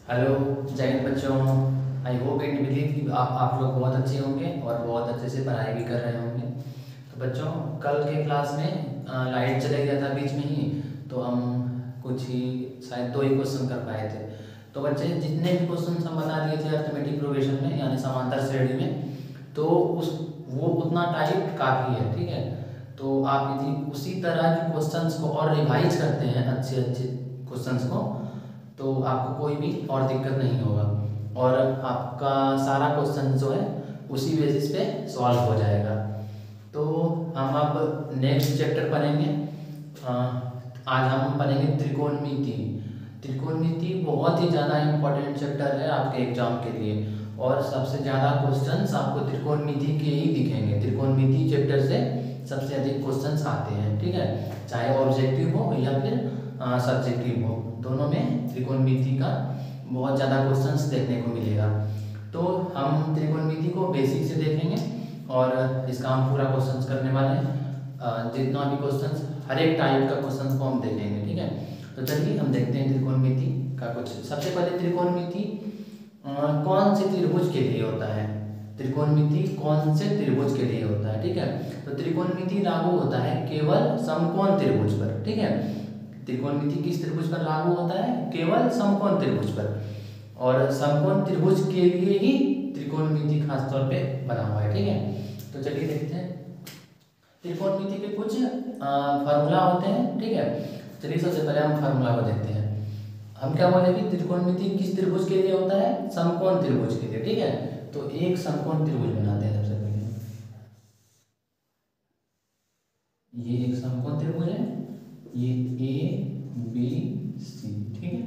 Hello. जय हिंद बच्चों। I hope and believe कि आप लोग बहुत अच्छे होंगे और बहुत अच्छे से पढ़ाई भी कर रहे होंगे। तो बच्चों, कल के क्लास में लाइट चले गया था बीच में ही, तो हम कुछ ही शायद 2 ही क्वेश्चन कर पाए थे। तो बच्चे, जितने भी क्वेश्चन हम बता दिए थे अर्थमेटिक प्रोग्रेशन में यानी समांतर श्रेणी में, तो वो उतना टाइप काफ़ी है। ठीक है, तो आप यदि उसी तरह के क्वेश्चंस को और रिवाइज करते हैं अच्छे अच्छे क्वेश्चंस को, तो आपको कोई भी और दिक्कत नहीं होगा और आपका सारा क्वेश्चन जो है उसी बेसिस पे सॉल्व हो जाएगा। तो हम अब नेक्स्ट चैप्टर पढ़ेंगे। आज हम पढ़ेंगे त्रिकोणमिति। त्रिकोणमिति बहुत ही ज़्यादा इम्पोर्टेंट चैप्टर है आपके एग्जाम के लिए, और सबसे ज़्यादा क्वेश्चंस आपको त्रिकोणमिति के ही दिखेंगे। त्रिकोणमिति चैप्टर से सबसे अधिक क्वेश्चंस आते हैं। ठीक है, चाहे ऑब्जेक्टिव हो या फिर सब्जेक्टिव हो, दोनों में त्रिकोणमिति का बहुत ज़्यादा क्वेश्चंस देखने को मिलेगा। तो हम त्रिकोणमिति को बेसिक से देखेंगे और इसका हम पूरा क्वेश्चंस करने वाले हैं। जितना भी क्वेश्चंस, हर एक टाइप का क्वेश्चंस को हम देखेंगे। ठीक है, तो चलिए हम देखते हैं त्रिकोणमिति का कुछ। सबसे पहले त्रिकोणमिति कौन से त्रिभुज के लिए होता है। त्रिकोणमिति कौन से त्रिभुज के लिए होता है। ठीक है, तो त्रिकोणमिति लागू होता है केवल समकोण त्रिभुज पर। ठीक है, त्रिकोणमिति किस त्रिभुज पर लागू होता है? केवल समकोण त्रिभुज पर, और समकोण त्रिभुज के लिए ही त्रिकोणमिति खास तौर पे बना हुआ है। ठीक है, तो चलिए देखते हैं त्रिकोणमिति के कुछ फार्मूला होते हैं। ठीक है, चलिए सबसे पहले हम फार्मूला को देखते हैं। हम क्या बोले कि त्रिकोणमिति किस त्रिभुज के लिए होता है? समकोण त्रिभुज के लिए। ठीक है, तो एक समकोण त्रिभुज बनाते हैं सबसे पहले। ये एक समकोण त्रिभुज है, ये ए बी सी। ठीक है,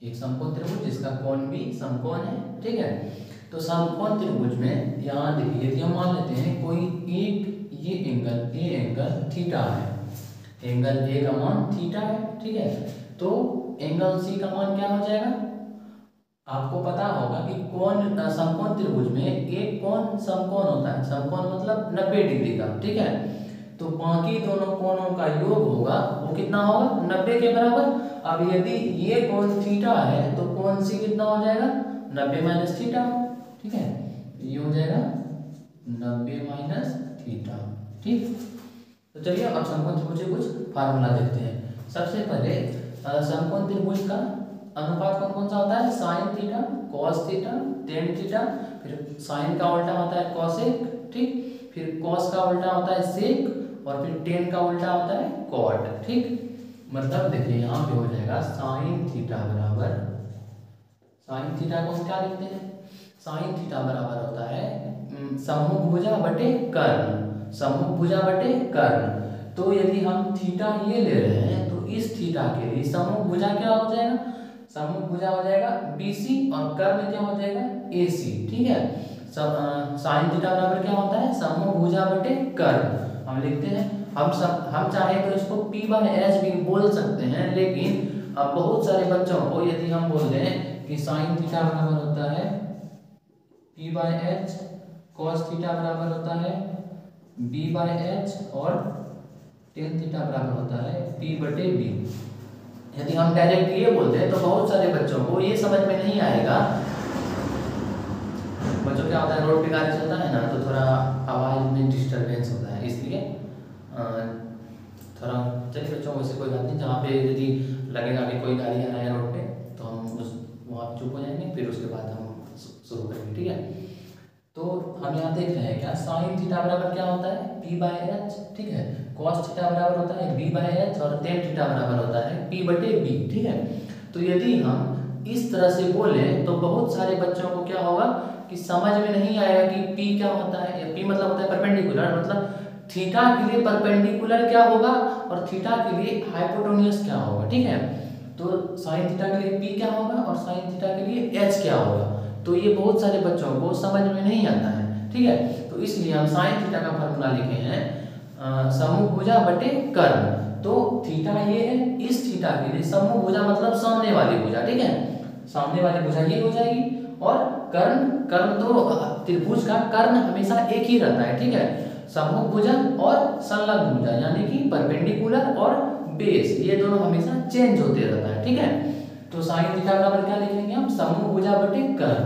एक समकोण त्रिभुज जिसका कोण भी समकोण है। ठीक है, तो समकोण त्रिभुज में यहाँ देखिए, यदि हम मान लेते हैं कोई एक ये एंगल ए एंगल थीटा है, एंगल ए का मान थीटा है। ठीक है, तो एंगल सी का मान क्या हो जाएगा? आपको पता होगा कि कोण समकोण त्रिभुज में एक कोण समकोण होता है। समकोण मतलब 90 डिग्री का। ठीक है, तो बाकी दोनों कोणों का योग होगा, वो कितना होगा? 90 के बराबर। अब यदि ये कोण थीटा है तो कोण सी कितना हो जाएगा? 90 माइनस थीटा। ठीक है, ये हो जाएगा 90 माइनस थीटा। ठीक, तो चलिए अब समकोण त्रिभुज के कुछ फार्मूला देखते हैं। सबसे पहले समकोण त्रिभुज का अनुपात कौन कौन सा होता है? Sine theta, cos theta, tan theta. फिर साइन का उल्टा होता है कॉसेक। ठीक, फिर कॉस का उल्टा होता है सेक, और फिर टेन का उल्टा होता है कॉट। ठीक, मतलब देखिए यहाँ पे हो जाएगा साइन थीटा बराबर, साइन थीटा को हम क्या लिखते हैं? साइन थीटा बराबर होता है सम्मुख भुजा बटे कर्ण। सम्मुख भुजा बटे कर्ण। तो यदि हम थीटा ये ले रहे हैं तो इस थीटा के लिए सम्मुख भुजा क्या हो जाएगा? सम्मुख भुजा हो जाएगा BC, और कर्ण क्या हो जाएगा? AC। ठीक है, साइन थीटा बराबर क्या होता है? सम्मुख भुजा बटे कर्ण। हम लिखते हैं, हम चाहे तो इसको P/H भी बोल सकते हैं, लेकिन अब बहुत सारे बच्चों को यदि हम बोल दें कि साइन थीटा बराबर होता है P/H, कॉस थीटा बराबर होता है B/H, और टेन थीटा बराबर होता है P/B। यदि हम डायरेक्ट ये बोलते हैं तो बहुत सारे बच्चों को ये समझ में नहीं आएगा। बच्चों क्या होता है, रोड पे गाड़ी चलता है ना, तो थोड़ा आवाज़ में डिस्टरबेंस होता है, इसलिए थोड़ा। चलिए बच्चों, वैसे कोई बात नहीं। जहाँ पे यदि लगेगा कि कोई गाड़ी आ रहा है रोड पे, तो हम उस वहाँ चुप हो जाएंगे, फिर उसके बाद हम शुरू करेंगे। ठीक है, तो हम यहाँ देख रहे हैं क्या, साइन थीटा बराबर क्या होता है? P/H। ठीक है, कॉस थीटा बराबर होता है B/H, और टेन थीटा बराबर होता है P/B। ठीक है, तो यदि हम इस तरह से बोले तो बहुत सारे बच्चों को क्या होगा कि समझ में नहीं आएगा कि P क्या होता है। या P मतलब होता है परपेंडिकुलर, मतलब थीटा के लिए परपेंडिकुलर क्या होगा और थीटा के लिए हाइपोटेन्यूज क्या होगा। ठीक है, तो साइन थीटा के लिए P क्या होगा और साइन थीटा के लिए H क्या होगा। तो ये बहुत सारे बच्चों को समझ में नहीं आता है। ठीक है, तो इसलिए हम साइन थीटा का फॉर्मूला लिखे हैं सम्मुख भुजा बटे कर्ण। तो थीटा ये है, इस थीटा के लिए सम्मुख भुजा मतलब सामने वाली भुजा। ठीक है, सामने वाली भुजा ये हो जाएगी, और कर्ण, कर्ण तो त्रिभुज का कर्ण हमेशा एक ही रहता है। ठीक है, सम्मुख भुजा और संलग्न भुजा यानी कि परपेंडिकुलर और बेस, ये दोनों हमेशा चेंज होते रहता है। ठीक है, तो साइन थीटा बराबर क्या लिखेंगे हम, समूह भुजा बटे कर्ण।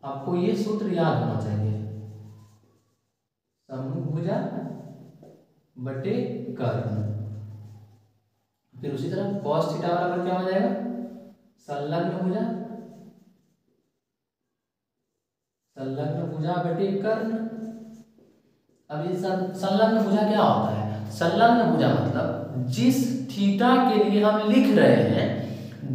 आपको ये सूत्र याद होना चाहिए, समूह भुजा बटे कर्ण। फिर उसी तरह cos थीटा बराबर क्या हो जाएगा, संलग्न भुजा, संलग्न भुजा बटे कर्ण। अब ये संलग्न भुजा क्या होता है, संलग्न भुजा मतलब जिस थीटा के लिए हम लिख रहे हैं,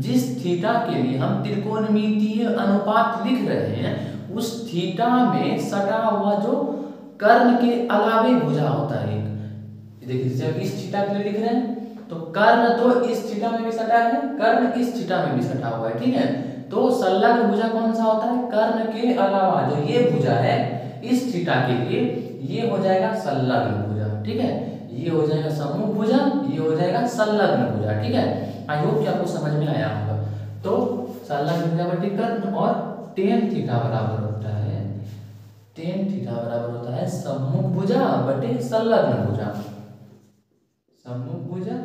जिस थीटा के लिए हम त्रिकोणमितीय अनुपात लिख रहे हैं, उस थीटा में सटा हुआ जो कर्ण के अलावे भुजा होता है एक। देखिए जब इस थीटा के लिए लिख रहे हैं तो कर्ण तो इस थीटा में भी सटा है, कर्ण इस थीटा में भी सटा हुआ है, ठीक है। तो संलग्न भुजा कौन सा होता है, कर्ण के अलावा जो ये भुजा है इस थीटा के लिए, ये हो जाएगा संलग्न भुजा, ठीक है। ये हो जाएगा समूह भुजा, ये हो जाएगा संलग्न भुजा, ठीक है। आई होप कि आपको समझ में आया होगा। तो संलग्न भुजा बटे कर्ण और tan थीटा बराबर होता है, tan थीटा बराबर होता है समूह भुजा बटे संलग्न भुजा, समूह भुजा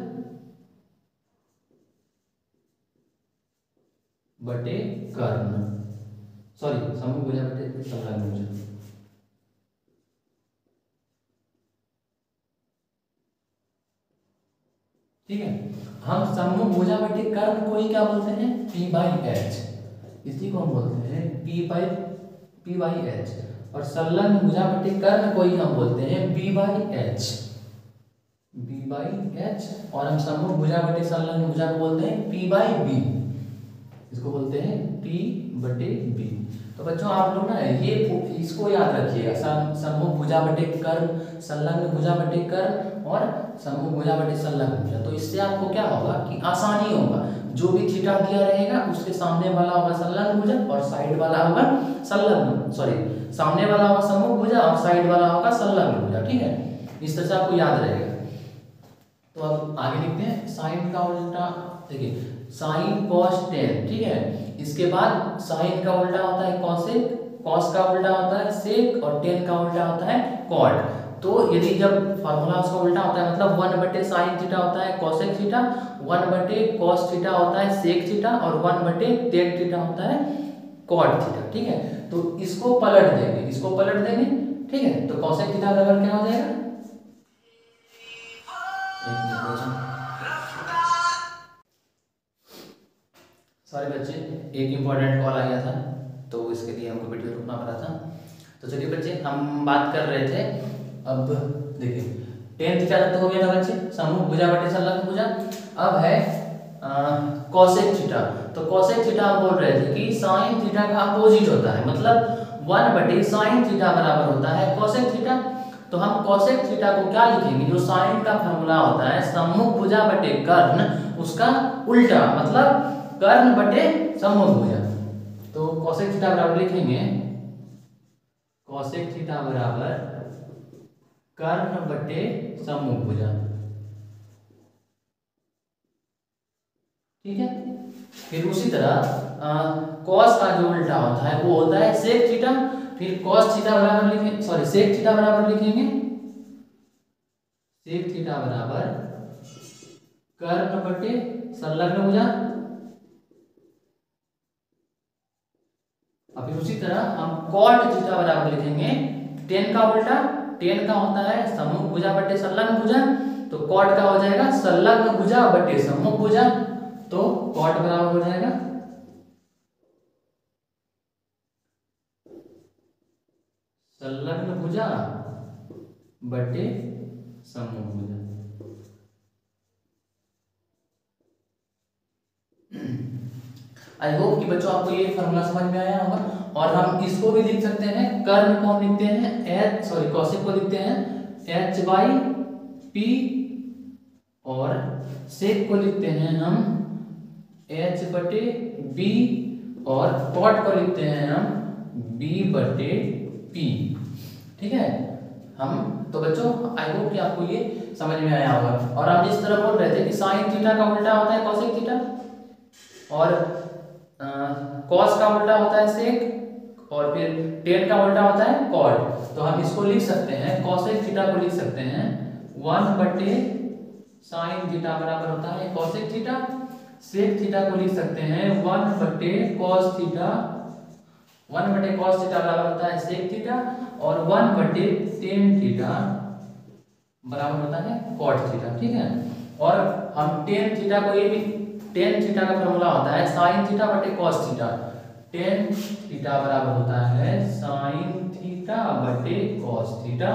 बटे कर्ण, सॉरी समूह भुजा बटे संलग्न भुजा। ठीक है, हम समूह भुजा बटे कर्ण को ही क्या बोलते हैं, p/h, इसी को हम बोलते हैं p/h। और संलग्न भुजा बटे कर्ण को ही हम बोलते हैं b/h, b/h। और हम समूह भुजा बटे संलग्न भुजा को बोलते हैं p/b, इसको बोलते हैं p/b। तो बच्चों आप लोग ना ये इसको याद रखिएगा, समूह भुजा बटे कर्ण, संलग्न भुजा बटे कर्ण और समूह भुजा बटे संलग्न भुजा। तो इससे आपको क्या होगा कि आसानी होगा, जो भी थीटा दिया रहेगा उसके सामने वाला होगा संलग्न भुजा और साइड वाला होगा संलग्न, सॉरी सामने वाला होगा समूह भुजा और साइड वाला होगा संलग्न भुजा, ठीक है। इस तरह से आपको याद रहेगा। तो अब आगे लिखते हैं साइन का उल्टा, देखिए साइन cos tan, ठीक है। इसके बाद साइन का उल्टा होता है कॉसेक, कॉस का उल्टा होता है सेक और tan का उल्टा होता है कॉट। तो यदि जब फार्मूला उसका उल्टा होता है मतलब 1 बटे साइन थीटा होता है कॉसेक थीटा, 1 बटे कॉस थीटा होता है सेक थीटा और 1 बटे tan थीटा होता है कॉट थीटा, ठीक है। तो इसको पलट देंगे, इसको पलट देंगे, ठीक है। तो कॉसेक थीटा बराबर क्या हो जाएगा, सॉरी बच्चे एक इम्पोर्टेंट कॉल आ गया था तो इसके लिए हमको वीडियो रुकना पड़ा था। तो चलिए बच्चे हम बात कर रहे थे, अब देखिए tan थीटा तो हो गया था बच्चे, समूह भुजा बटे संलग्न भुजा। अब है cosec थीटा। तो cosec थीटा हम बोल रहे थे कि sin थीटा का अपोजिट होता है, मतलब 1 बटे sin थीटा बराबर होता है cosec थीटा। तो हम cosec थीटा को क्या लिखेंगे, जो sin का फॉर्मूला होता है समूह भुजा बटे कर्ण, उसका उल्टा मतलब कर्ण बटे समूह भुजा। तो cosec थीटा बराबर लिखेंगे cosec थीटा बराबर कर्ण बटे समूह भुजा, ठीक है। फिर उसी तरह cos का जो उल्टा होता है वो होता है sec थीटा। फिर cos थीटा बराबर लिखेंगे, सॉरी sec थीटा बराबर लिखेंगे sec थीटा बराबर कर्ण बटे संलग्न भुजा। और फिर उसी तरह हम cot थीटा बराबर लिखेंगे tan का उल्टा, tan का होता है समूह भुजा बटे संलग्न भुजा, तो cot का हो जाएगा संलग्न भुजा बटे समूह भुजा। तो cot बराबर हो जाएगा संलग्न भुजा बटे समूह भुजा। आई होप कि बच्चों आपको ये फॉर्मूला समझ में आया होगा। और हम इसको भी लिख सकते हैं, कर्ण को हम लिखते हैं सॉरी cosec को लिखते हैं h/p और sec को लिखते हैं हम h बटे b और cot को लिखते हैं हम b बटे p, ठीक है। हम तो बच्चों आई होप कि आपको ये समझ में आया होगा। और हम जिस तरह बोल रहे थे कि sin थीटा का उल्टा होता है cosec थीटा और cos का उल्टा होता है sec और फिर tan का उल्टा होता है cot। तो हम इसको लिख सकते हैं cosec थीटा को लिख सकते हैं 1 बटे sin थीटा बराबर होता है cosec थीटा। सेक थीटा को लिख सकते हैं 1/cos थीटा, 1/cos थीटा बराबर होता है सेक थीटा, और 1/tan थीटा बराबर होता है cot थीटा, ठीक है। और हम tan थीटा को, ये भी tan थीटा का फॉर्मूला होता है sin थीटा बटे cos थीटा, tan थीटा बराबर होता है sin थीटा बटे cos थीटा।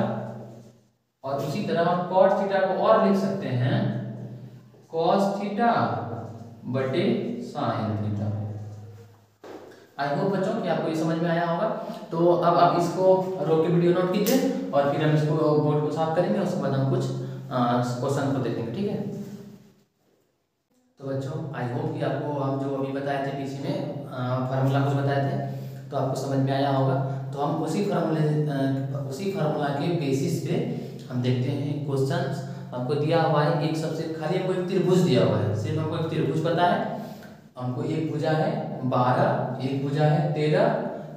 और उसी तरह हम cot थीटा को और लिख सकते हैं cos थीटा बटे sin थीटा। आई होप बच्चों कि आपको ये समझ में आया होगा। तो अब आप इसको रोक के वीडियो नोट कीजिए और फिर हम इसको बोर्ड को साफ करेंगे, उसके बाद हम कुछ क्वेश्चन को देखेंगे, ठीक है। तो बच्चों आई होप कि आपको हम जो अभी बताए थे पीसी में फार्मूला कुछ बताए थे तो आपको समझ में आया होगा। तो हम उसी फार्मूला के बेसिस पे हम देखते हैं क्वेश्चंस। हमको दिया हुआ है एक सबसे खाली हमको एक त्रिभुज दिया हुआ है, सिर्फ हमको एक त्रिभुज पता है, हमको एक भुजा है 12, एक भुजा है 13।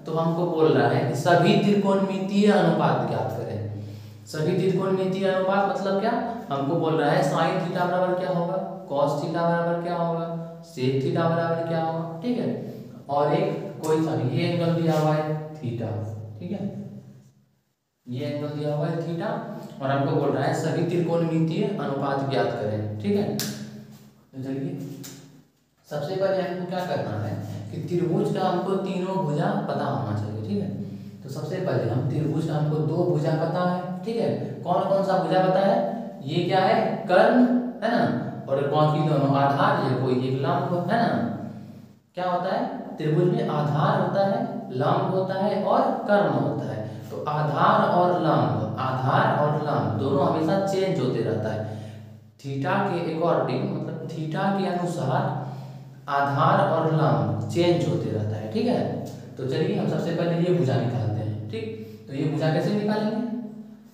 तो हमको बोल रहा है कि सभी त्रिकोणमितीय अनुपात ज्ञात करें। सभी त्रिकोणमितीय अनुपात मतलब क्या, हमको बोल रहा है साइन थीटा बराबर क्या होगा, कॉस थीटा बराबर क्या होगा, सेक थीटा बराबर क्या होगा, ठीक है। और एक कोई सा भी ये एंगल दिया हुआ है थीटा, ठीक है, ये एंगल दिया हुआ है थीटा, और हमको बोल रहा है सभी त्रिकोणमितीय अनुपात ज्ञात करें, ठीक है। तो चलिए सबसे पहले हमको क्या करना है कि त्रिभुज का हमको तीनों भुजा पता होना चाहिए, ठीक है। तो सबसे पहले हम त्रिभुज का हमको दो भुजा पता है, ठीक है। कौन कौन सा भुजा पता है, ये क्या है कर्ण है ना, और बाकी दोनों आधार, ये कोई एक लंब है ना। क्या होता है त्रिभुज में, आधार होता है, लंब होता है और कर्ण होता है। तो आधार और लंब दोनों हमेशा चेंज होते रहता है थीटा के अकॉर्डिंग, मतलब थीटा के अनुसार आधार और लंब चेंज होते रहता है, ठीक है। तो चलिए हम सबसे पहले ये भुजा निकालते हैं, ठीक। तो ये भुजा कैसे निकालेंगे,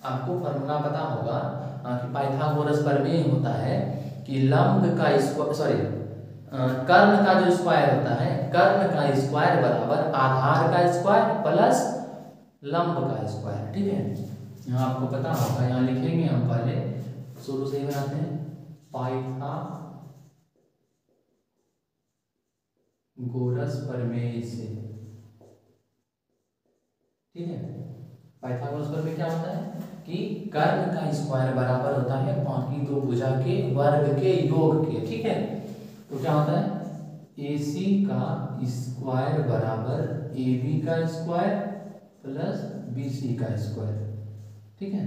आपको फॉर्मूला पता होगा कि पाइथागोरस प्रमेय होता है कि लंब का कर्ण का जो स्क्वायर होता है, कर्ण का स्क्वायर बराबर आधार का स्क्वायर प्लस लंब का स्क्वायर, ठीक है। यहाँ आपको पता होगा, यहाँ लिखेंगे हम पहले शुरू से ही बनाते हैं पाइथागोरस प्रमेय से, ठीक है। पाइथागोरस प्रमेय क्या होता है कि कर्ण का स्क्वायर बराबर होता है बाकी दो भुजा के वर्ग के योग के, ठीक है। तो क्या होता है AC का स्क्वायर बराबर AB का स्क्वायर प्लस BC का स्क्वायर, ठीक है।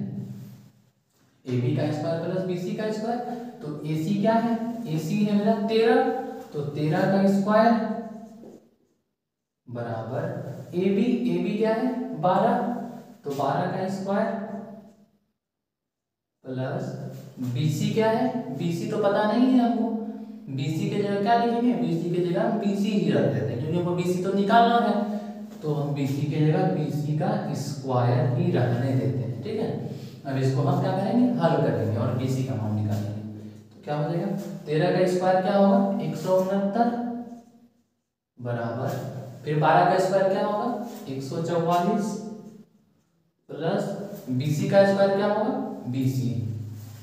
AB का स्क्वायर प्लस BC का स्क्वायर। तो AC क्या है, AC है मेरा 13, तो 13 का स्क्वायर बराबर AB क्या है 12, तो 12 का स्क्वायर प्लस BC क्या है, BC तो पता नहीं है हमको, BC के जगह क्या लिखेंगे, BC के जगह हम BC ही रख देते हैं क्योंकि हमको BC तो निकालना है। तो हम BC के जगह BC का स्क्वायर ही रखने देते हैं, ठीक है। अब इसको हम क्या करेंगे, हल करेंगे और BC का मान निकालेंगे। तो क्या हो जाएगा 13 का स्क्वायर क्या होगा 169 बराबर, फिर 12 का स्क्वायर क्या होगा 144 प्लस BC का स्क्वायर क्या होगा BC,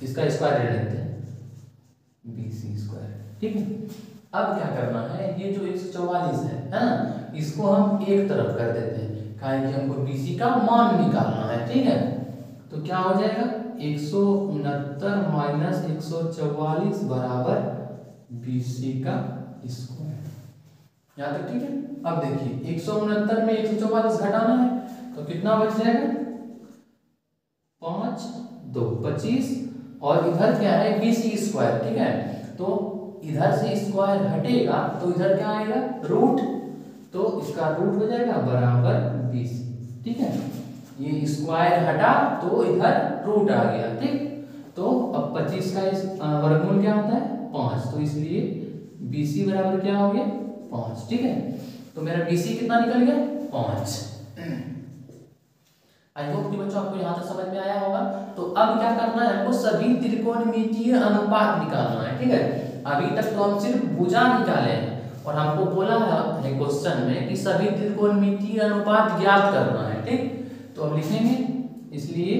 इसका स्क्वायर ले लेते हैं BC स्क्वायर, ठीक है। अब क्या करना है, ये जो 144 है ना, इसको हम एक तरफ कर देते हैं क्योंकि हमको BC का मान निकालना है, ठीक है। तो क्या हो जाएगा 169 माइनस 144 बराबर BC का स्क्वायर, यहाँ तक ठीक है। अब देखिए 169 में 144 घटाना है तो कितना बच जाएगा 5 2 25, और इधर क्या है BC स्क्वायर, ठीक है। तो इधर से स्क्वायर हटेगा तो इधर क्या आएगा रूट, तो इसका रूट हो जाएगा बराबर 20, ठीक है। ये स्क्वायर हटा तो इधर रूट आ गया, ठीक। तो अब 25 का वर्गमूल क्या होता है 5, तो इसलिए BC बराबर क्या हो गया 5, ठीक है। तो मेरा BC कितना निकल गया 5। आई होप कि बच्चों आपको यहाँ तक समझ में आया होगा। तो अब क्या करना है, हमको सभी त्रिकोणमितीय अनुपात निकालना है, ठीक है। अभी तक तो हम सिर्फ भुजा निकाले हैं और हमको बोला है क्वेश्चन में कि सभी त्रिकोणमितीय अनुपात ज्ञात करना है, ठीक। तो अब लिखेंगे, इसलिए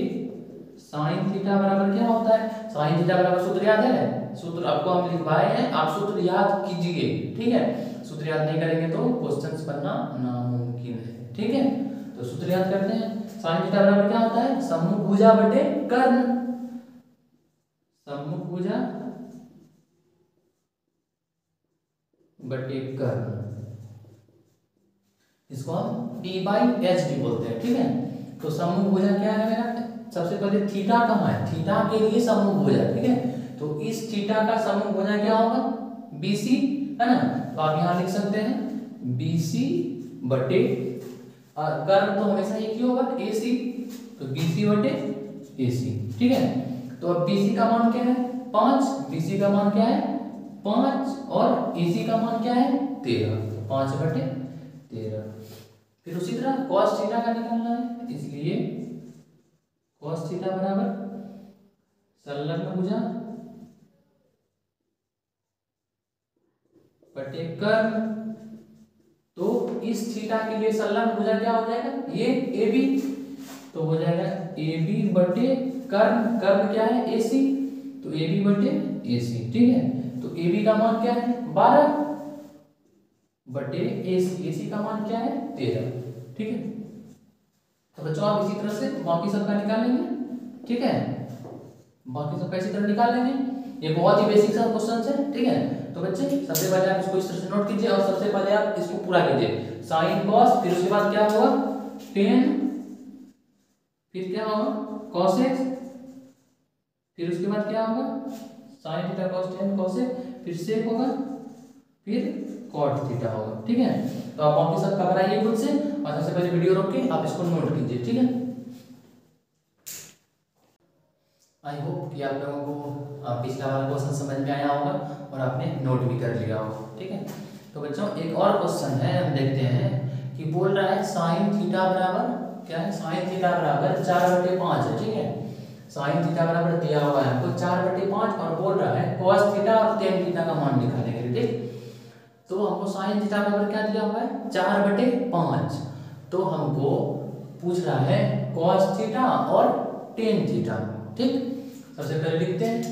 साइन थीटा बराबर क्या होता है, साइन थीटा बराबर सूत्र याद है, सूत्र आपको हम लिखवाए हैं, आप सूत्र याद कीजिए, ठीक है। सूत्र याद नहीं करेंगे तो क्वेश्चंस बनना नामुमकिन है, ठीक है। तो सूत्र याद करते हैं, साइन थीटा बराबर क्या होता है, सम्मुख भुजा बटे कर्ण, सम्मुख भुजा बटे कर्ण, इसको हम P/HD बोलते हैं, ठीक है। तो सम्मुख भुजा क्या है मेरा, सबसे पहले थीटा कहाँ है, थीटा के लिए सम्मुख भुजा, ठीक है। तो इस थीटा का सम्मुख भुजा क्या होगा, BC, है ना। तो आप यहाँ लिख सकते हैं BC बटे, और कर्ण तो हमेशा एक ही होगा AC, तो BC बटे AC, ठीक है। तो अब BC का मान क्या है 5, BC का मान क्या है 5, और AC का मान क्या है 13, 5 बटे 13। फिर उसी तरह cos थीटा का निकालना है, इसलिए cos थीटा बराबर संलग्न भुजा बटे कर्ण। तो इस थीटा के लिए संलग्न भुजा क्या हो जाएगा, ये AB, तो हो जाएगा AB बटे कर्ण, कर्ण क्या है AC, तो AB बटे AC, ठीक है। तो AB का मान क्या है 12 बटे AC का मान क्या है 13, ठीक है। तो बच्चों आप इसी तरह से बाकी सबका निकाल लेंगे, ठीक है, बाकी सबका इसी तरह निकाल लेंगे। ये बहुत ही बेसिक सा क्वेश्चन है, ठीक है। तो बच्चे सबसे पहले आप इसको इस तरह से नोट कीजिए, और सबसे पहले आप इसको पूरा कीजिए, साइन कॉस, फिर उसके बाद क्या होगा टेन, फिर क्या होगा कॉसेक, फिर उसके बाद क्या होगा sine theta cos tan cosec, फिर सेक होगा, फिर कॉट थीटा होगा, ठीक है। तो आप बाकी सब कराइए खुद से, और सबसे पहले वीडियो रोक के आप इसको नोट कीजिए, ठीक है। आई होप कि आप लोगों को पिछला वाला क्वेश्चन समझ में आया होगा और आपने नोट भी कर लिया होगा, ठीक है। तो बच्चों एक और क्वेश्चन है, हम देखते हैं कि बोल रहा है साइन थीटा बराबर क्या है, साइन थीटा बराबर 4/5 है, ठीक है। साइन थीटा बराबर दिया हुआ है हमको 4/5, और बोल रहा है cos थीटा और tan थीटा का मान निकालने के लिए, ठीक। तो हमको साइन थीटा बराबर क्या दिया हुआ है 4/5, तो हमको पूछ रहा है cos थीटा और tan थीटा, ठीक। सबसे पहले लिखते हैं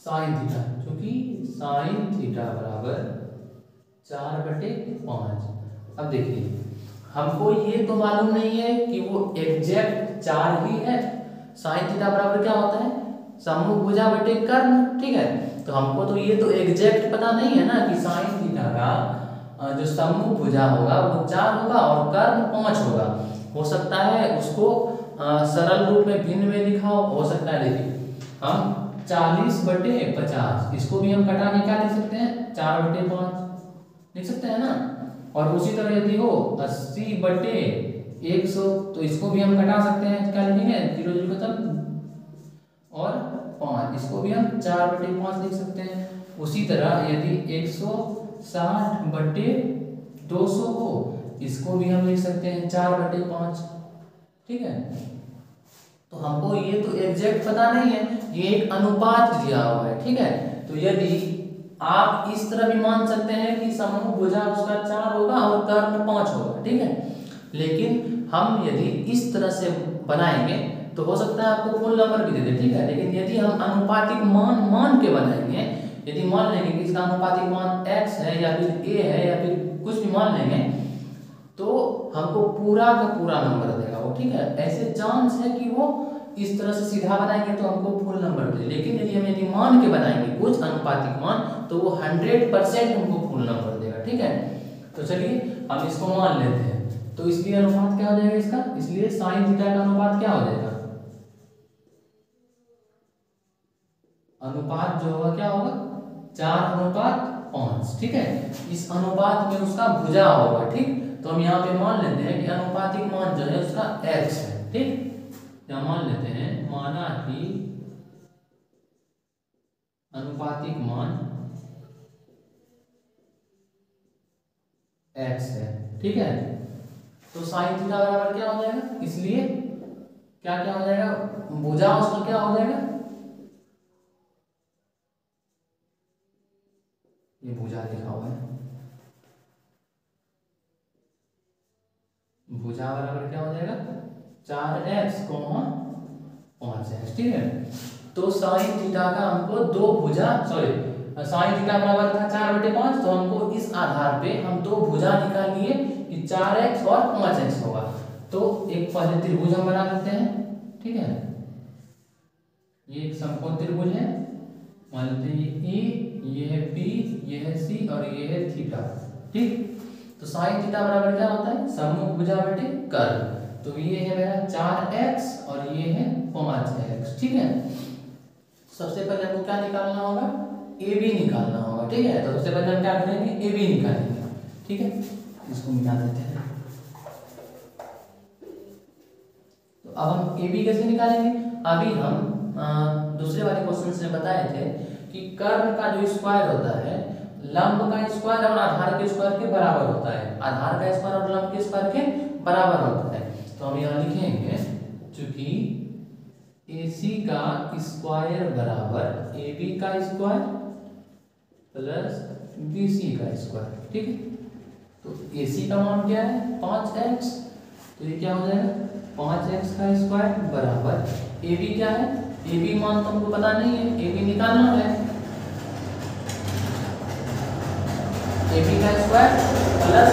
साइन थीटा, क्योंकि साइन थीटा बराबर 4/5। अब देखिए हमको ये तो मालूम नहीं है कि वो एग्जैक्ट 4 ही है, साइन थीटा बराबर क्या होता है सम्मुख भुजा बटे कर्ण, ठीक है। तो हमको तो ये तो एग्जैक्ट पता नहीं है ना कि साइन थीटा का जो सम्मुख भुजा होगा वो 4 होगा और कर्ण 5 होगा। हो सकता है उसको सरल रूप में भिन्न में लिखा हो सकता है। देखिए हम 40/50, इसको भी हम कटा के क्या लिख सकते हैं 4/5 लिख सकते हैं ना। और उसी तरह यदि हो 80/100, तो इसको भी हम घटा सकते हैं, क्या लिखेंगे 0 0 खत्म, और 5, इसको भी हम 4/5 लिख सकते हैं। उसी तरह यदि 160/200 हो, इसको भी हम लिख सकते हैं 4/5, ठीक है। तो हमको ये तो एग्जैक्ट पता नहीं है, ये एक अनुपात दिया हुआ है, ठीक है। तो यदि आप इस तरह भी मान सकते हैं कि समूह भुजा उसका 4 होगा और कर्ण 5 होगा, ठीक है। लेकिन हम यदि इस तरह से बनाएंगे तो हो सकता है आपको फुल नंबर भी दे दे, ठीक है। लेकिन यदि हम अनुपातिक मान मान के बनाएंगे, यदि मान लेंगे कि इसका अनुपातिक मान x है या फिर a है या फिर कुछ भी मान लेंगे, तो हमको पूरा का पूरा नंबर देगा वो, ठीक है। ऐसे चांस है कि वो इस तरह से सीधा बनाएंगे तो हमको फुल नंबर दे, लेकिन यदि हम यदि मान के बनाएंगे कुछ अनुपातिक मान, तो वो 100% हमको फुल नंबर देगा, ठीक है। तो चलिए हम इसको मान लेते हैं। तो इसलिए अनुपात क्या हो जाएगा इसका, इसलिए साइन थीटा का अनुपात क्या हो जाएगा, अनुपात जो होगा क्या होगा 4/5, ठीक है। इस अनुपात में उसका भुजा होगा, ठीक। तो हम यहाँ पे मान लेते हैं कि अनुपातिक मान जो है उसका x है, ठीक। यहाँ मान लेते हैं, माना कि अनुपातिक मान x है, ठीक है। तो साइन थीटा बराबर क्या हो जाएगा, इसलिए क्या क्या हो जाएगा, भुजा उसका क्या हो जाएगा, ये भुजा लिखा हुआ है, भुजा बराबर क्या हो जाएगा 4x, 5x, ठीक है। तो साइन थीटा का हमको साइन थीटा बराबर था 4/5, तो हमको इस आधार पे हम दो भुजा निकाल लिए कि 4x और 5x होगा। तो एक पहले त्रिभुज हम बना लेते हैं, ठीक है। ये एक समकोण त्रिभुज है, मान लेते हैं ये ए, ये है बी, ये है सी और ये है थीटा, ठीक। तो साइन थीटा बराबर क्या होता है, सम्मुख भुजा बटे कर्ण। तो ये है मेरा 4x और ये है 5x, ठीक है। सबसे पहले हमको क्या निकालना होगा, ए बी निकालना होगा, ठीक है। तो सबसे पहले हम क्या करेंगे, ए बी निकालेंगे, ठीक है। इसको मिटा देते हैं। तो अब हम ए बी कैसे निकालेंगे, अभी हम दूसरे वाले क्वेश्चन से बताए थे कि कर्ण का जो स्क्वायर होता है लंब का स्क्वायर और आधार के स्क्वायर के बराबर होता है, आधार का स्क्वायर और लंब के स्क्वायर के बराबर होता है। तो हम यहाँ लिखेंगे चूंकि AC का स्क्वायर बराबर AB का स्क्वायर प्लस BC का स्क्वायर, ठीक है। तो AC का मान क्या है 5x, तो ये क्या हो जाएगा 5x का स्क्वायर बराबर AB क्या है, AB मान तो हमको पता नहीं है, AB निकालना है। AB का स्क्वायर प्लस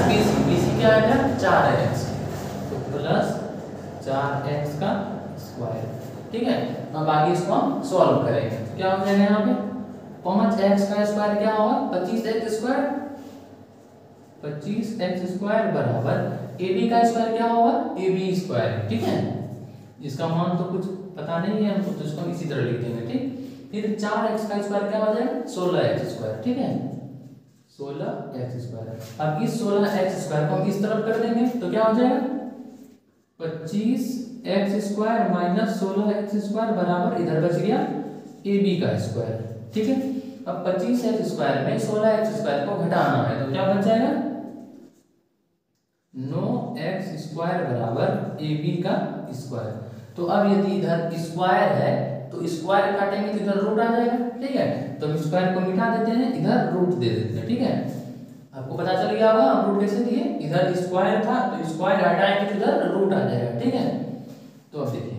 BC क्या है 4x, तो प्लस 4x का स्क्वायर, ठीक है। अब आगे इसको हम सॉल्व करेंगे। तो क्या हो जाएगा यहाँ पे 5x का स्क्वायर क्या होगा 25x स्क्वायर, 25x स्क्वायर बराबर AB का स्क्वायर क्या होगा AB स्क्वायर, ठीक है। इसका मान तो कुछ पता नहीं है हमको, तो इसको हम इसी तरह लिख देंगे, ठीक। फिर 4x का स्क्वायर क्या हो जाएगा 16x स्क्वायर, ठीक है, 16x स्क्वायर। अब इस 16x स्क्वायर को हम इस तरफ कर देंगे तो क्या हो जाएगा 25x square minus 16x square बराबर इधर बच गया AB का स्क्वायर, ठीक है। अब 25x स्क्वायर में 16x स्क्वायर को घटाना है तो क्या बच जाएगा 9x स्क्वायर बराबर AB का स्क्वायर। तो अब यदि इधर स्क्वायर है तो स्क्वायर काटेंगे तो इधर रूट आ जाएगा, ठीक है। तो हम स्क्वायर को मिटा देते हैं, इधर रूट दे देते हैं, ठीक है। आपको पता चल गया होगा हम रूट कैसे दिए, इधर स्क्वायर था तो स्क्वायर हटाएंगे तो इधर रूट आ जाएगा, ठीक है। तो अब देखिए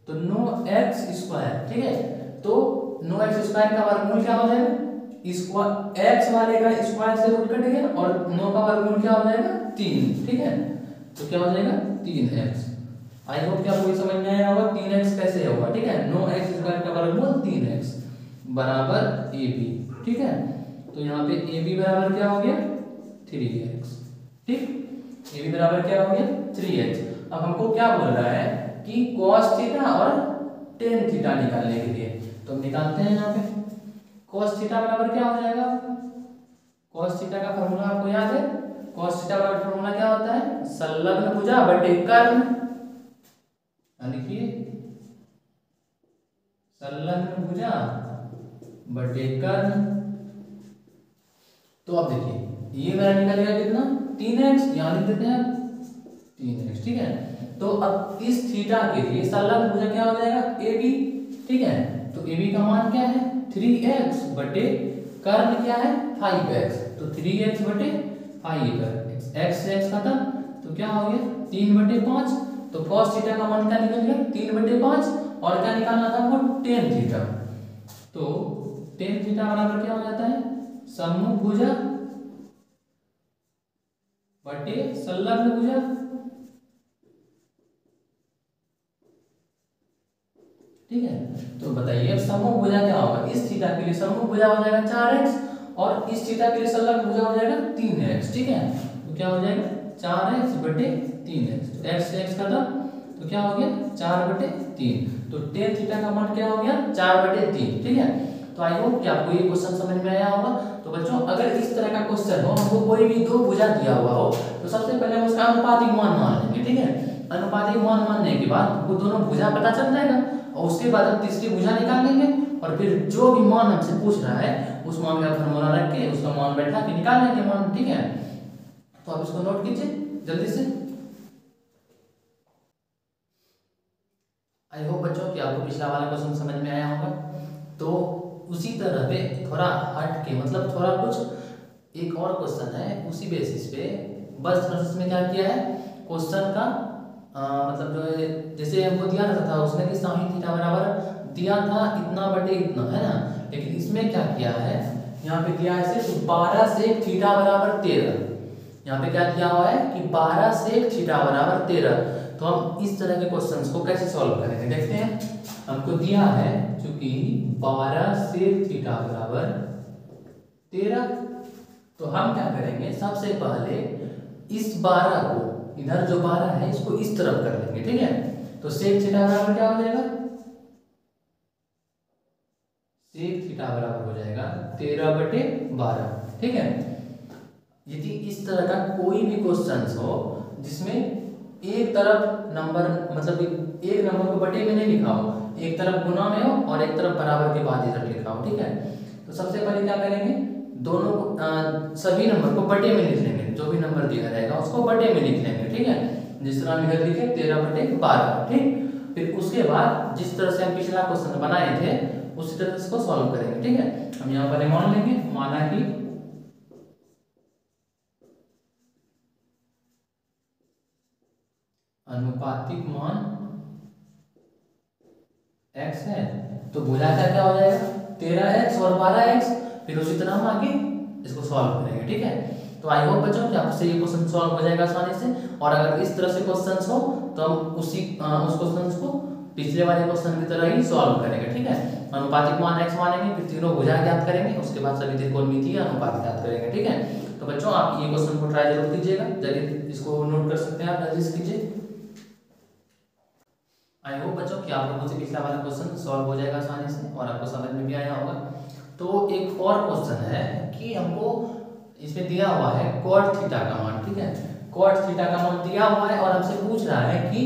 तो 9x स्क्वायर, ठीक है। तो 9x स्क्वायर का वर्गमूल क्या हो जाएगा, x वाले का स्क्वायर से रूट कट गया और 9 का वर्गमूल क्या हो जाएगा 3, ठीक है। तो क्या हो जाएगा 3x। आई होप कि आपको समझ में आया होगा 3x कैसे होगा, ठीक है। 9x स्क्वायर का वर्गमूल 3x बराबर AB, ठीक है। तो यहाँ पे AB बराबर क्या हो गया 3x, ठीक। AB बराबर क्या हो गया 3x। अब हमको क्या बोल रहा है कि cos थीटा और tan थीटा निकालने के लिए, तो हम निकालते हैं यहाँ पे। cos थीटा बराबर क्या हो जाएगा, cos थीटा का फॉर्मूला आपको याद है, cos थीटा बराबर फॉर्मूला क्या होता है संलग्न भुजा बटे कर्ण, लिखिए संलग्न भुजा बटे कर्ण। तो अब देखिए ये मेरा निकल गया कितना 3x, यहाँ लिख देते हैं 3x, ठीक है। तो अब इस थीटा के लिए संलग्न भुजा क्या हो जाएगा AB, ठीक है। तो AB का मान क्या है 3x बटे कर्ण क्या है 5x, तो 3x बटे 5x, x से x खत्म तो क्या हो गया 3/5। तो cos थीटा का मान क्या निकल गया 3/5 और क्या निकालना था हमको tan थीटा। तो tan थीटा बराबर क्या हो जाता है सम्मुख भुजा बटे संलग्न भुजा, ठीक है। तो बताइए अब सम्मुख भुजा क्या होगा, इस थीटा के लिए सम्मुख भुजा हो जाएगा 4x और इस थीटा के लिए संलग्न भुजा हो जाएगा 3x, ठीक है। तो क्या हो जाएगा 4x बटे 3x, तो x से x खत्म तो क्या हो गया 4/3। तो tan थीटा का मान क्या हो गया 4/3, ठीक है। तो आई होप कि आपको ये क्वेश्चन समझ में आया होगा। तो बच्चों अगर इस तरह का क्वेश्चन हो, हमको कोई भी दो भुजा दिया हुआ हो, तो सबसे पहले हम उसका अनुपातिक मान मान लेंगे, ठीक है। अनुपातिक मान मानने के बाद वो दोनों भुजा पता चल जाएगा और उसके बाद हम तीसरी भुजा निकाल लेंगे और फिर जो भी मान हमसे पूछ रहा है उस मान का फॉर्मूला रख के उसका मान बैठा के निकाल लेंगे मान, ठीक है। तो आप इसको नोट कीजिए जल्दी से। आई होप बच्चों कि आपको पिछला वाला क्वेश्चन समझ में आया होगा। तो उसी तरह पे थोड़ा हट के मतलब थोड़ा कुछ एक और क्वेश्चन है उसी बेसिस पे, बस इसमें क्या किया है क्वेश्चन का मतलब जो है जैसे हमको दिया था उसने कि साइन थीटा बराबर दिया था इतना बटे इतना, है ना। लेकिन इसमें क्या किया है, यहाँ पे दिया है सिर्फ 12 से थीटा बराबर 13। यहाँ पे क्या दिया हुआ है कि 12 से थीटा बराबर 13। तो हम इस तरह के क्वेश्चंस को कैसे सॉल्व करेंगे देखते हैं। हमको दिया है चूंकि 12 से थीटा बराबर 13, तो हम क्या करेंगे, सबसे पहले इस 12 को, इधर जो 12 है इसको इस तरफ कर लेंगे, ठीक है। तो सेक थीटा बराबर क्या हो जाएगा, सेक थीटा बराबर हो जाएगा 13/12, ठीक है। यदि इस तरह का कोई भी क्वेश्चन हो जिसमें एक तरफ नंबर मतलब एक नंबर को बटे में नहीं लिखा हो, एक तरफ गुना में हो और एक तरफ बराबर के बाद इधर लिखा हो, ठीक है। तो सबसे पहले क्या करेंगे, दोनों सभी नंबर को बटे में लिख लेंगे, जो भी नंबर दिया रहेगा उसको बटे में लिख लेंगे, ठीक है। जिस तरह हम इधर लिखे 13/12, ठीक। फिर उसके बाद जिस तरह से हम पिछला क्वेश्चन बनाए थे उसी तरह से इसको सॉल्व करेंगे, ठीक है। हम यहाँ पर मान लेंगे, माना कि अनुपातिक मान x है, तो भुजा का क्या हो जाएगा 13x और 12x। फिर उसी तरह हम आगे इसको सॉल्व करेंगे, ठीक है। तो आई होप बच्चों कि आपसे ये क्वेश्चन सॉल्व हो जाएगा आसानी से। और अगर इस तरह से क्वेश्चंस हो तो हम उस क्वेश्चंस को पिछले वाले क्वेश्चन की तरह ही सॉल्व करेंगे, ठीक है। अनुपातिक मान x मानेंगे, फिर तीनों भुजा ज्ञात करेंगे, उसके बाद सभी त्रिकोणमितीय अनुपात ज्ञात करेंगे, ठीक है। तो बच्चों आप ये क्वेश्चन को ट्राई जरूर कीजिएगा, जल्दी इसको नोट कर सकते हैं आप, जल्दी से कीजिए। आई होप बच्चों कि आप लोगों से पिछला वाला क्वेश्चन सॉल्व हो जाएगा आसानी से और आपको समझ में भी आया होगा। तो एक और क्वेश्चन है कि हमको इसमें दिया हुआ है cot थीटा का मान, ठीक है। cot थीटा का मान दिया हुआ है और हमसे पूछ रहा है कि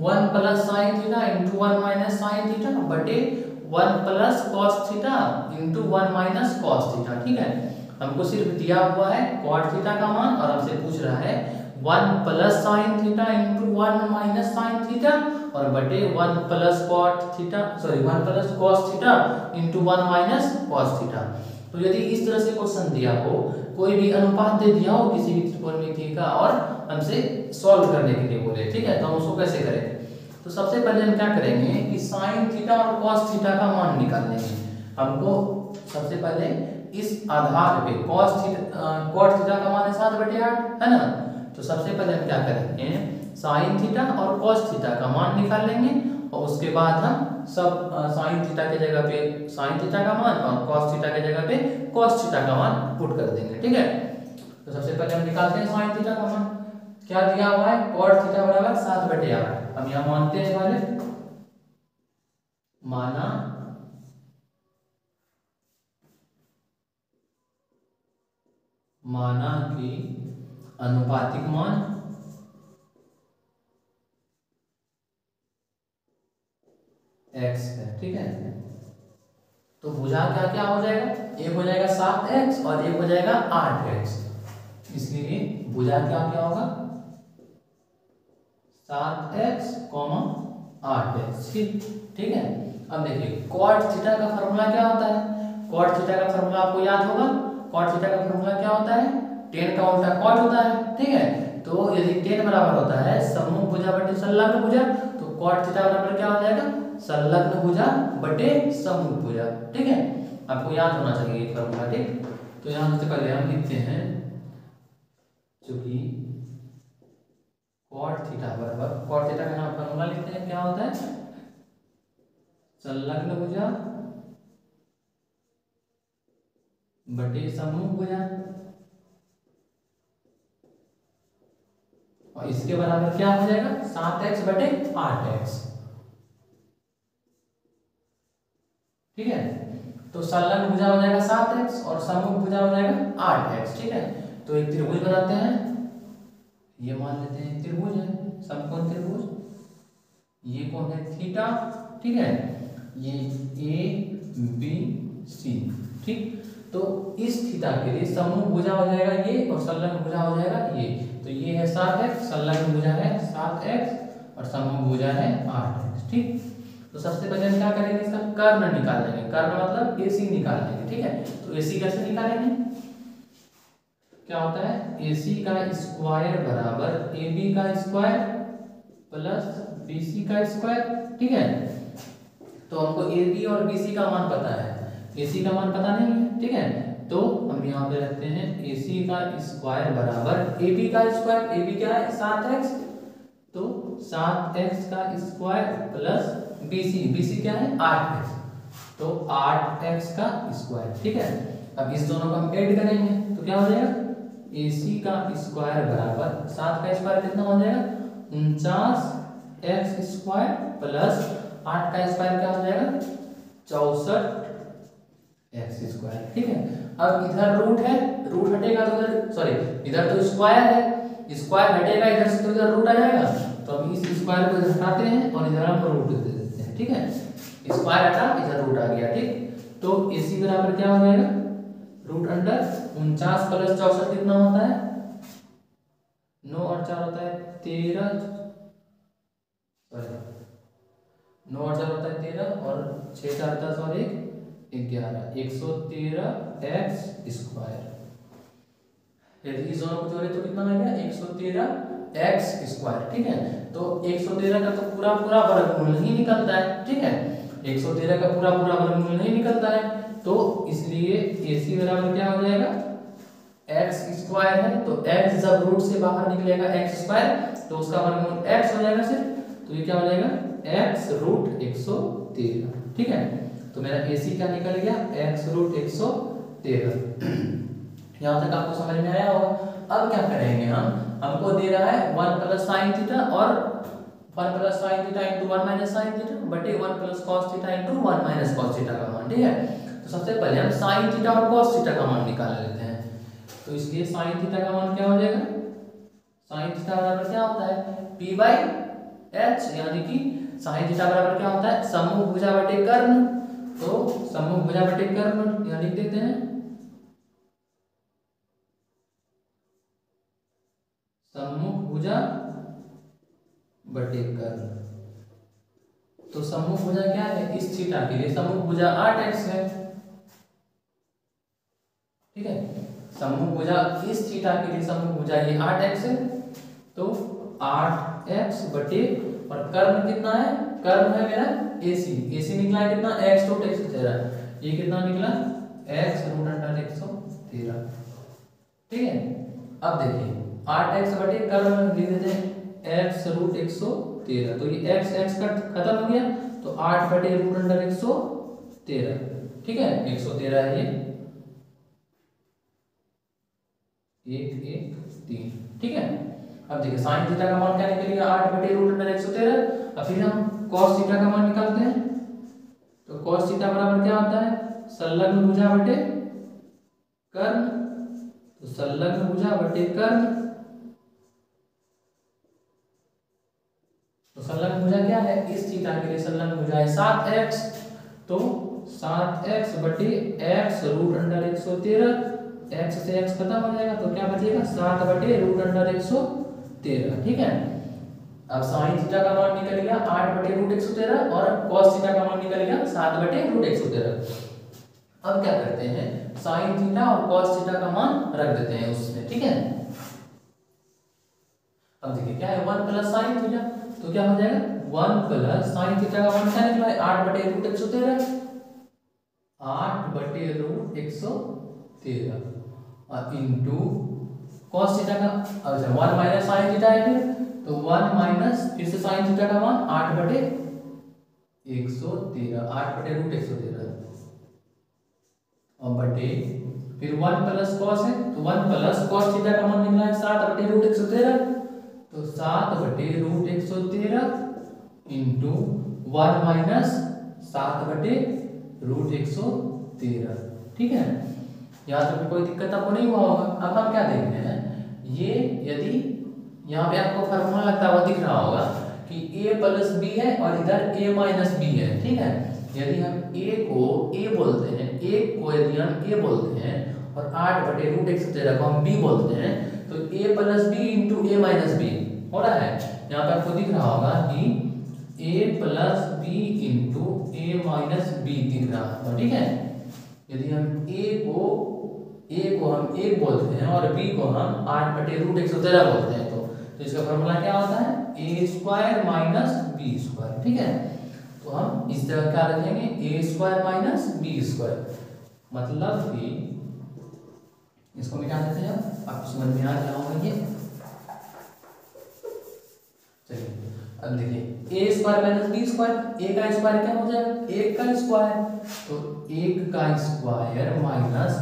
1 + sin थीटा * 1 - sin थीटा बटे 1 + cos थीटा * 1 - cos थीटा, ठीक है। हमको सिर्फ दिया हुआ है cot थीटा का मान और हमसे पूछ रहा है 1 + sin थीटा * 1 - sin थीटा और बटे 1 + cos theta * 1 + cos theta * 1 - cos theta. तो यदि इस तरह से क्वेश्चन दिया हो, कोई भी अनुपात दे दिया हो किसी भी त्रिकोणमिति का और हमसे सॉल्व करने के लिए बोले, ठीक है, तो हम उसको कैसे करेंगे। तो सबसे पहले हम क्या करेंगे कि sin थीटा और cos थीटा का मान निकाल लेंगे। हमको सबसे पहले इस आधार पे cot थीटा का मान है 7/8, है ना। तो सबसे पहले हम क्या करेंगे, sin थीटा और cos थीटा का मान निकाल लेंगे और उसके बाद हम सब sin थीटा के जगह पे sin थीटा का मान और cos थीटा के जगह पे cos थीटा का मान पुट कर देंगे, ठीक है। तो सबसे पहले हम निकालते हैं sin थीटा का मान। क्या दिया हुआ है, cot थीटा बराबर 7/8। हम यहाँ मानते हैं वाले, माना कि अनुपातिक मान x है, ठीक है। तो भुजा क्या क्या हो जाएगा, एक हो जाएगा 7x और एक हो जाएगा 8x। इसलिए भुजा क्या क्या होगा 7x, 8x, ठीक है। अब देखिए cot थीटा का फार्मूला क्या होता है, cot थीटा का फार्मूला आपको याद होगा। cot थीटा का फार्मूला क्या होता है, tan का उल्टा cot होता है, ठीक है। तो यदि tan बराबर होता है समूह भुजा बटे संलग्न भुजा, तो cot थीटा बराबर क्या हो जाएगा संलग्न भुजा बटे समूह भुजा, ठीक है। आपको याद होना चाहिए ये फार्मूला, ठीक। तो यहाँ से पहले हम लिखते हैं चूंकि cot थीटा बराबर, cot थीटा का नाम फार्मूला लिखते हैं, क्या होता है संलग्न भुजा बटे समूह भुजा और इसके बराबर क्या हो जाएगा 7x बटे 8x, ठीक है। तो संलग्न भुजा हो जाएगा 7x और समूह भुजा हो जाएगा 8x, ठीक है। तो एक त्रिभुज बनाते हैं, ये मान लेते हैं त्रिभुज है, समकोण त्रिभुज। ये कौन है थीटा, ठीक है। ये ABC, ठीक। तो इस थीटा के लिए समूह भुजा हो जाएगा ये और संलग्न भुजा हो जाएगा ये। तो ये है 7x, संलग्न भुजा है 7x और समूह भुजा है 8x, ठीक। तो सबसे पहले हम क्या करेंगे, इसका कर्ण निकाल लेंगे। कर्ण मतलब AC निकाल लेंगे, ठीक है। तो AC कैसे निकालेंगे, क्या होता है AC का स्क्वायर बराबर AB का स्क्वायर प्लस BC का स्क्वायर, ठीक है। तो हमको AB और BC का मान पता है, AC का मान पता नहीं है, ठीक है। तो हम यहाँ पे रखते हैं AC का स्क्वायर बराबर AB का स्क्वायर। AB क्या है 7x, तो 7x का स्क्वायर प्लस BC क्या है 8x, तो 8x का स्क्वायर, ठीक है। अब इस दोनों को हम ऐड करेंगे तो क्या हो जाएगा, AC का स्क्वायर बराबर 7 का स्क्वायर कितना हो जाएगा 49x स्क्वायर प्लस 8 का स्क्वायर क्या हो जाएगा 64x स्क्वायर, ठीक है। अब इधर रूट है, रूट हटेगा तो इधर, सॉरी इधर तो स्क्वायर है, स्क्वायर हटेगा इधर से तो इधर रूट आ जाएगा, तो हम इस स्क्वायर को इधर हटाते हैं और इधर हम रूट दे देते हैं, ठीक है। स्क्वायर हटा इधर रूट आ गया, ठीक। तो AC बराबर क्या हो जाएगा रूट अंडर 49 प्लस 64 कितना होता है 9 और 4 होता है 13, सॉरी 9 और 4 होता है 13 और 6 4 10 और 1 11, 113x स्क्वायर। यदि इस दोनों को जोड़े तो कितना मिलेगा 113x स्क्वायर, ठीक है। तो 113 का तो पूरा पूरा वर्गमूल नहीं निकलता है, ठीक है। 113 का पूरा पूरा वर्गमूल नहीं निकलता है, तो इसलिए AC बराबर क्या हो जाएगा x स्क्वायर है, तो x जब रूट से बाहर निकलेगा x स्क्वायर तो उसका वर्गमूल x हो जाएगा सिर्फ, तो ये क्या हो जाएगा x रूट 113, ठीक है। तो मेरा AC क्या निकल गया x रूट 113। यहाँ तक आपको समझ में आया होगा। अब क्या करेंगे हमको दे रहा है 1 प्लस साइन थीटा और 1 plus sine theta into 1 minus sine theta बटे 1 plus cos theta into 1 minus cos theta का मान, ठीक है। तो सबसे पहले हम साइन थीटा और कॉस थीटा का मान निकाल लेते हैं। तो इसलिए साइन थीटा का मान क्या हो जाएगा, साइन थीटा बराबर क्या होता है p बाई h, यानी कि साइन थीटा बराबर क्या होता है सम्मुख भुजा बटे कर्ण, तो सम्मुख भुजा बटे कर्ण यहाँ लिख देते हैं सम्मुख भुजा बटे कर्ण। तो सम्मुख भुजा क्या है इस थीटा के लिए सम्मुख भुजा 8x है, ठीक है। सम्मुख भुजा इस थीटा के लिए सम्मुख भुजा ये 8x है, तो 8x बटे और कर्ण कितना है, कर्ण है मेरा AC निकला है कितना x रूट 113, ये कितना निकला x रूट अंडर 113, ठीक है। अब देखिए 8x बटे कर्ण लिख देते हैं x रूट 113, तो ये x कट खत्म हो गया, तो 8 बटे रूट अंडर 113, ठीक है। 113 है ये 1 1 3, ठीक है। अब देखिए साइन थीटा का मान क्या निकलेगा 8 बटे रूट अंडर 113। अब फिर हम कॉस थीटा का मान निकालते हैं, तो कॉस थीटा बराबर क्या होता है संलग्न भुजा बटे कर्ण, तो संलग्न भुजा बटे कर्ण, तो संलग्न भुजा क्या है इस थीटा के लिए संलग्न भुजा है 7x, तो 7x बटे x रूट अंडर 113, x से x खत्म हो जाएगा तो क्या बचेगा 7 बटे रूट अंडर 113, ठीक है। अब साइन थीटा का मान निकल गया 8 बटे रूट 113 और कॉस थीटा का मान निकल गया 7 बटे रूट 113। अब क्या करते हैं साइन थीटा और कॉस थीटा का मान रख देते हैं उसमें, ठीक है। अब देखिए क्या है 1 प्लस साइन थीटा, तो क्या हो जाएगा 1 प्लस साइन थीटा का मान क्या निकला है 8 बटे रूट 113, 8 बटे रूट 113 और इंटू कॉस थीटा का, अच्छा 1 माइनस साइन थीटा है फिर, तो 1 माइनस फिर से साइन थीटा का मान 8 बटे 113, 8 बटे रूट 113 और बटे फिर 1 प्लस कॉस है, तो 1 प्लस कॉस थीटा का मान निकला है 7 बटे रूट 113, तो 7 बटे रूट 113 इंटू 1 माइनस 7 बटे रूट 113, ठीक है। यहाँ तक कोई दिक्कत आपको नहीं हुआ होगा। अब हम क्या देखते हैं ये, यदि यहाँ पे आपको फार्मूला लगता हुआ दिख रहा होगा कि a प्लस बी है और इधर a माइनस बी है, ठीक है। यदि हम a को a बोलते हैं, a को यदि हम a बोलते हैं और 8 बटे रूट 113 को हम b बोलते हैं, तो a plus B into a minus B हो रहा है। यहाँ पे आपको दिख रहा होगा कि a plus B into a minus B दिख रहा है, ठीक है। यदि हम a को हम 1 बोलते हैं और b को हम 8 बटे रूट 113 बोलते हैं, तो तो इसका फॉर्मूला क्या होता है, ए स्क्वायर माइनस बी स्क्वायर, ठीक है। तो हम इस जगह क्या रखेंगे, ए स्क्वायर माइनस बी स्क्वायर, मतलब कि इसको मिटा देते हैं। आपको समझ में आ गया होगा ये। चलिए अब देखिए, ए स्क्वायर माइनस बी स्क्वायर, ए का स्क्वायर क्या हो जाएगा, एक का स्क्वायर, तो एक का स्क्वायर माइनस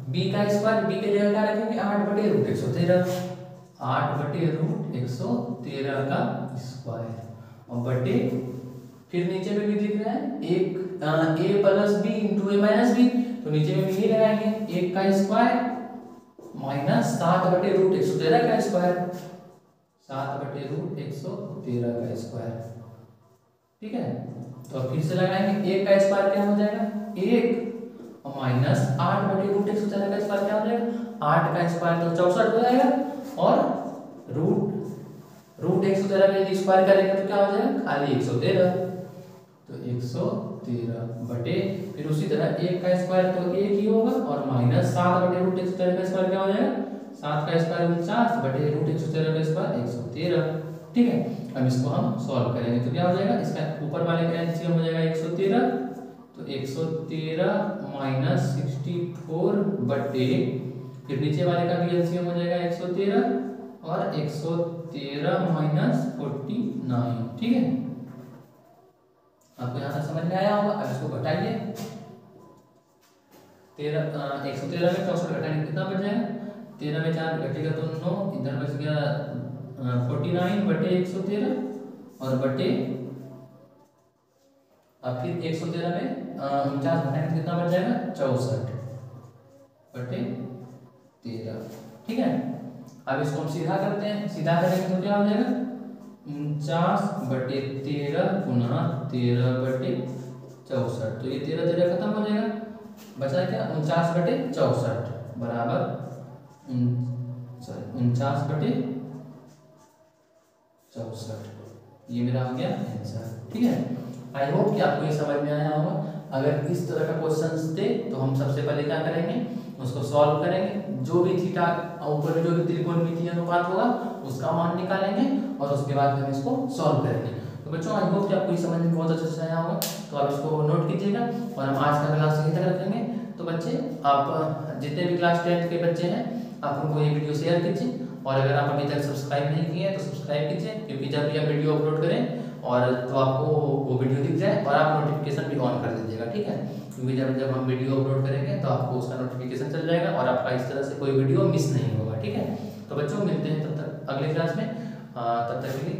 बी का स्क्वायर, बी के जगह क्या रखेंगे 8/√113, 8/√113 का स्क्वायर, और बटे फिर नीचे में भी दिख रहा है एक ए प्लस बी इंटू ए माइनस बी, तो नीचे में भी ये लगाएंगे, एक का स्क्वायर माइनस 7/√113 का स्क्वायर, 7/√113 का स्क्वायर, ठीक है। तो फिर से लगाएंगे, एक का स्क्वायर क्या हो जाएगा, एक, और माइनस 8/√113 का स्क्वायर क्या हो जाएगा, 8 का स्क्वायर तो 64 हो जाएगा, और √113 का स्क्वायर करेंगे तो क्या हो जाएगा, खाली 113, तो 113 बटे फिर उसी तरह एक का स्क्वायर तो एक ही होगा, और माइनस 7/√113 का स्क्वायर क्या हो जाएगा, 7 का स्क्वायर 49/√113 का स्क्वायर 113, ठीक है। अब इसको हम सॉल्व करेंगे तो क्या हो जाएगा, इसका ऊपर वाले का एलसीएम हो जाएगा 113, तो 113 माइनस 64 बटे फिर नीचे वाले का भी एलसीएम हो जाएगा 113, और 113 माइनस 49, ठीक है। आपको यहाँ तक समझ में आया होगा। अब इसको घटाइए, 113 में 64 घटाएंगे कितना बच जाएगा, 13 में 4 घटेगा तो 9, इधर बच गया 49 बटे 113, और बटे अब फिर 113 में 49 घटाएंगे कितना बच जाएगा 64 बटे 13, ठीक है। अब इसको हम सीधा करते हैं, सीधा करेंगे तो क्या हो जाएगा 49/13 गुना 13/64, तो ये 13 खत्म हो जाएगा, बचा क्या 49/64 बराबर 49/64, ये मेरा हो गया आंसर, ठीक है। आई होप कि आपको ये समझ में आया होगा। अगर इस तरह का क्वेश्चंस दे तो हम सबसे पहले क्या करेंगे, उसको सॉल्व करेंगे, जो भी थीटा ऊपर में जो भी त्रिकोणमितीय अनुपात होगा उसका मान निकालेंगे, और उसके बाद हम इसको सॉल्व करेंगे। तो बच्चों आई होप कि आपको ये समझ में बहुत अच्छे से आया होगा, तो आप इसको नोट कीजिएगा, और हम आज का क्लास यहीं तक रखेंगे। तो बच्चे आप जितने भी क्लास 10th के बच्चे हैं आप उनको ये वीडियो शेयर कीजिए, और अगर आप अभी तक सब्सक्राइब नहीं किए हैं तो सब्सक्राइब कीजिए, क्योंकि जब भी आप वीडियो अपलोड करें और तो आपको वो वीडियो दिख जाए, और आप नोटिफिकेशन भी ऑन कर दीजिएगा, ठीक है। क्योंकि जब हम वीडियो अपलोड करेंगे तो आपको उसका नोटिफिकेशन चल जाएगा, और आपका इस तरह से कोई वीडियो मिस नहीं होगा, ठीक है। तो बच्चों मिलते हैं तब तक अगले क्लास में, तब तक के लिए।